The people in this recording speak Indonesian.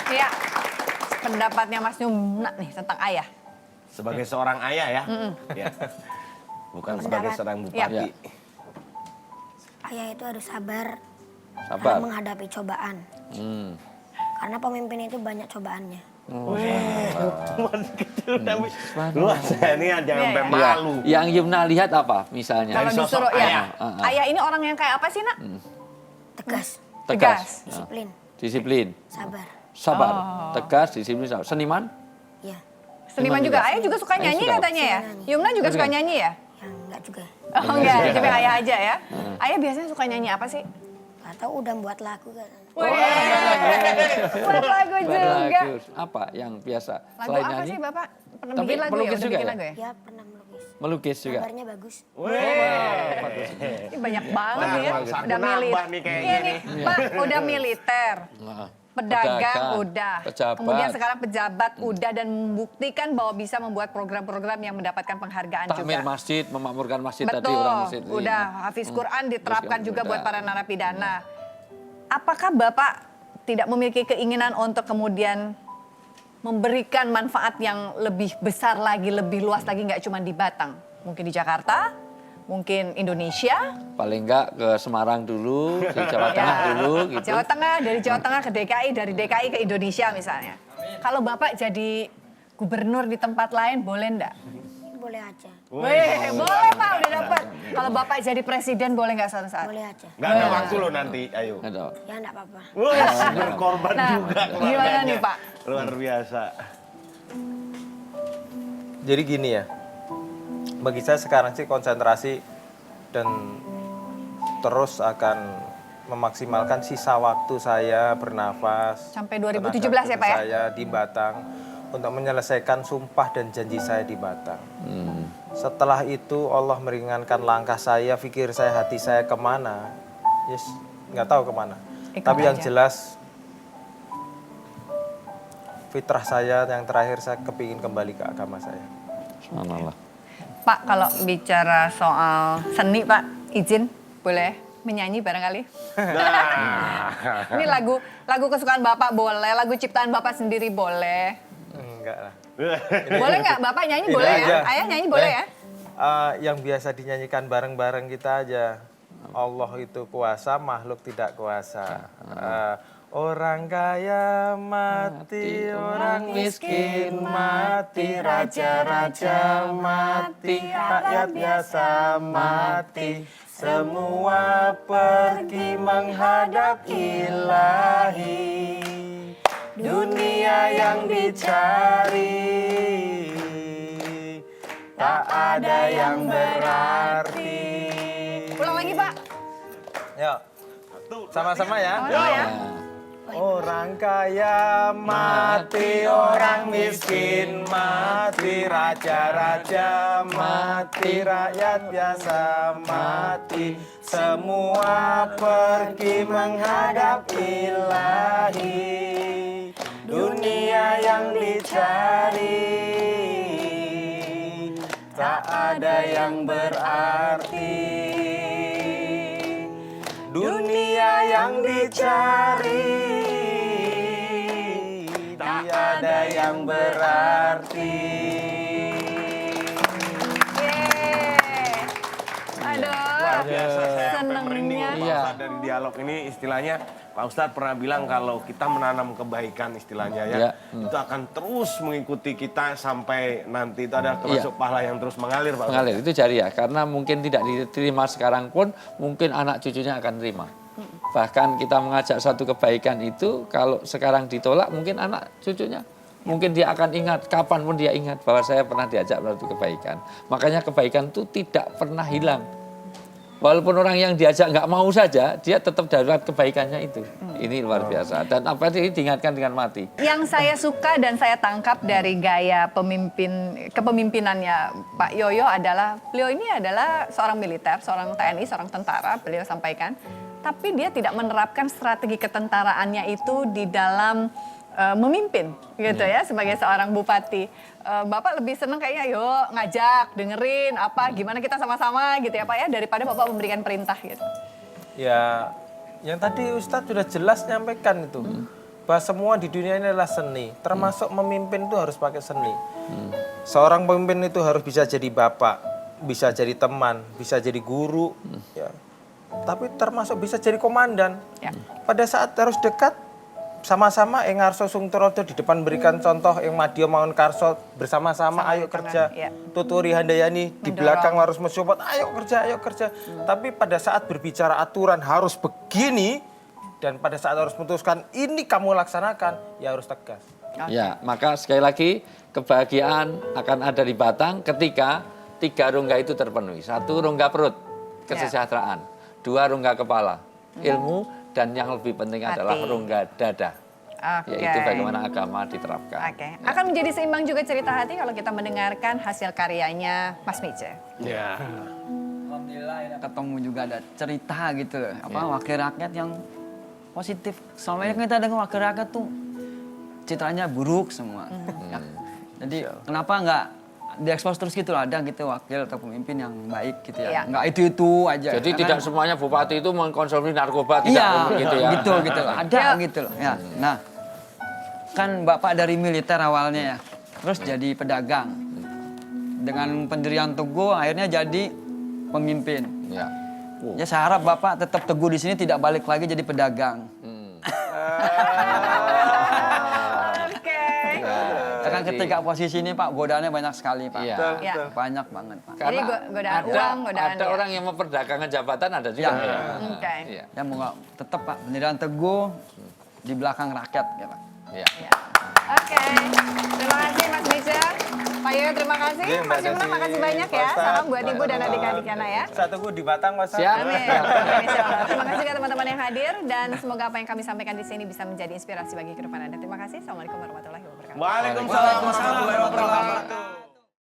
Iya, pendapatnya Mas Yumna nih tentang ayah. Sebagai seorang ayah ya. Ya. Bukan sebagai seorang bupati. Ayah itu harus sabar Sabar. dalam menghadapi cobaan. Karena pemimpin itu banyak cobaannya. Cuman gitu tapi luas ini aja sampai Iya. malu. Yang Yumna lihat apa misalnya? Kalau sosok disuruh ya, ayah. ayah ini orang yang kayak apa sih, Nak? Tegas, Tegas. disiplin, Disiplin. sabar. Sabar. Oh. Tegas, disiplin, sabar. Seniman? Ya, Seniman juga. Ayah juga suka Ayah nyanyi suka. katanya ya? Suka nyanyi. Yumna juga suka Suka. nyanyi ya? yang enggak juga. Oh enggak, cuma ayah aja ya. Ayah biasanya suka nyanyi apa sih? Atau udah buat lagu kan. Buat lagu juga. Bagus. Apa yang biasa? Lagu Selain apa nyanyi? sih Bapak? Pernah Tapi bikin lagu ya? melukis Udah juga bikin ya? lagu ya? Ya pernah melukis. Melukis juga. Gambarnya bagus. Ini banyak banget Nah, ya. bagus. Aku Udah nambah nih kayaknya Iya nih, Pak, udah militer. Nah, Pedagang udah, pejabat. kemudian sekarang pejabat udah dan membuktikan bahwa bisa membuat program-program yang mendapatkan penghargaan Takmir juga. masjid, memakmurkan masjid tadi Betul, orang masjid. udah Hafiz Quran diterapkan juga udah. buat para narapidana. Apakah Bapak tidak memiliki keinginan untuk kemudian memberikan manfaat yang lebih besar lagi, lebih luas lagi, nggak cuma di Batang? Mungkin di Jakarta, mungkin Indonesia, Paling enggak ke Semarang dulu, di Jawa Tengah ya, dulu gitu. Jawa Tengah, dari Jawa Tengah ke DKI, dari DKI ke Indonesia misalnya. Kalau Bapak jadi gubernur di tempat lain, boleh enggak? Boleh aja. Boleh Pak, udah dapat. Kalau Bapak jadi presiden, boleh nggak suatu saat? Boleh aja. Nggak ada waktu loh nanti, ayo. Ada. Ya enggak apa-apa. Wah, berkorban Nah, juga gimana keluarganya. nih, Pak? Luar biasa. Jadi gini ya, bagi saya sekarang sih konsentrasi dan terus akan memaksimalkan sisa waktu saya bernafas. Sampai tenaga 2017 ya, Pak ya? Saya di Batang untuk menyelesaikan sumpah dan janji saya di Batang. Setelah itu Allah meringankan langkah saya, pikir saya, hati saya kemana, yes, nggak tahu kemana. Ikut Tapi yang aja. jelas fitrah saya yang terakhir saya kepingin kembali ke agama saya. Subhanallah. Pak, kalau bicara soal seni, Pak, izin boleh menyanyi barangkali? Ini lagu kesukaan Bapak boleh, lagu ciptaan Bapak sendiri boleh. Enggak lah. Boleh nggak Bapak nyanyi Ini boleh aja. ya? Ayah nyanyi boleh ya? Yang biasa dinyanyikan bareng-bareng kita aja. Allah itu kuasa, makhluk tidak kuasa. Orang kaya mati, orang miskin mati, raja-raja mati, rakyat biasa mati. Semua pergi menghadap ilahi. Dunia yang dicari tak ada yang berarti. Ulang lagi Pak. Yuk, sama-sama ya. Oh ya. Orang kaya mati, orang miskin mati, raja-raja mati, rakyat biasa mati. Semua pergi menghadap ilahi. Dunia yang dicari tak ada yang berarti. Dunia yang dicari tak ada yang berarti. Yeay. Aduh, Luar biasa, saya sampai senengnya. merinding Pak Iya. Ustadz dari dialog ini. Istilahnya Pak Ustadz pernah bilang kalau kita menanam kebaikan istilahnya ya, Iya. itu akan terus mengikuti kita sampai nanti itu adalah termasuk pahala yang terus mengalir Pak Ustadz. Mengalir itu jariah karena mungkin tidak diterima sekarang pun mungkin anak cucunya akan terima. Bahkan kita mengajak satu kebaikan itu kalau sekarang ditolak mungkin anak cucunya mungkin dia akan ingat kapan pun dia ingat bahwa saya pernah diajak satu kebaikan. Makanya kebaikan itu tidak pernah hilang. Walaupun orang yang diajak nggak mau saja, dia tetap darurat kebaikannya itu. Ini luar biasa. Dan apa ini diingatkan dengan mati. Yang saya suka dan saya tangkap dari gaya kepemimpinannya Pak Yoyo adalah beliau ini adalah seorang militer, seorang TNI, seorang tentara, beliau sampaikan. Tapi dia tidak menerapkan strategi ketentaraannya itu di dalam memimpin gitu ya sebagai seorang bupati. Bapak lebih senang kayaknya yuk ngajak, dengerin apa gimana kita sama-sama gitu ya Pak ya daripada Bapak memberikan perintah gitu. Ya, yang tadi Ustadz sudah jelas nyampaikan itu. bahwa semua di dunia ini adalah seni, termasuk memimpin itu harus pakai seni. Seorang pemimpin itu harus bisa jadi bapak, bisa jadi teman, bisa jadi guru, ya. Tapi termasuk bisa jadi komandan. Ya. Pada saat harus dekat, sama-sama ing ngarso sung turodo di depan berikan contoh ing madya mangun karso bersama-sama Sama ayo di tengah, kerja. ya. Tuturi handayani di Mendorong. belakang harus mensupport ayo kerja ayo kerja. Tapi pada saat berbicara aturan harus begini dan pada saat harus memutuskan ini kamu laksanakan ya harus tegas. Ya, maka sekali lagi kebahagiaan akan ada di Batang ketika 3 rongga itu terpenuhi. 1 rongga perut, kesejahteraan. 2 rongga kepala, ilmu, dan yang lebih penting adalah Hati. rongga dada. Oke. Yaitu bagaimana agama diterapkan. Oke. Akan menjadi seimbang juga cerita hati kalau kita mendengarkan hasil karyanya Mas Mice. Ya. Alhamdulillah ya, ketemu juga ada cerita gitu loh. Wakil rakyat yang positif. Selama ini kita dengar wakil rakyat tuh citranya buruk semua. Ya. Jadi kenapa nggak diekspos terus gitu, ada gitu wakil atau pemimpin yang baik gitu Iya. ya. Nggak itu aja. Jadi Karena- tidak semuanya bupati itu mengkonsumsi narkoba, tidak Iya, gitu ya. gitu loh. Ada gitu loh. Ya. Nah, kan Bapak dari militer awalnya ya. Terus jadi pedagang. Dengan pendirian teguh akhirnya jadi pemimpin. Ya. Ya saya harap Bapak tetap teguh di sini, tidak balik lagi jadi pedagang. Oke. Ya kan ketika posisi ini Pak, godaannya banyak sekali Pak. Iya. Ya. Banyak banget Pak. Jadi godaan uang, godaan ada ya. orang yang memperdagangkan jabatan, ada juga. Ya. Ya. Oke. Iya. Ya mau tetap Pak, pendirian teguh di belakang rakyat ya Pak. Iya. Ya. Oke. Terima kasih Mas Mice. Pak Yoyo terima kasih. Iya, Mbak Mas Yumna Desi. makasih banyak ya. Pak Ustadz. Salam buat Ibu dan adik-adiknya ya. Saya tunggu di Batang Mas. Siap. Amin. Amin, insya Allah. Terima kasih juga teman-teman yang hadir dan semoga apa yang kami sampaikan di sini bisa menjadi inspirasi bagi kehidupan Anda. Terima kasih. Assalamualaikum warahmatullahi wabarakatuh. Waalaikumsalam warahmatullahi wabarakatuh.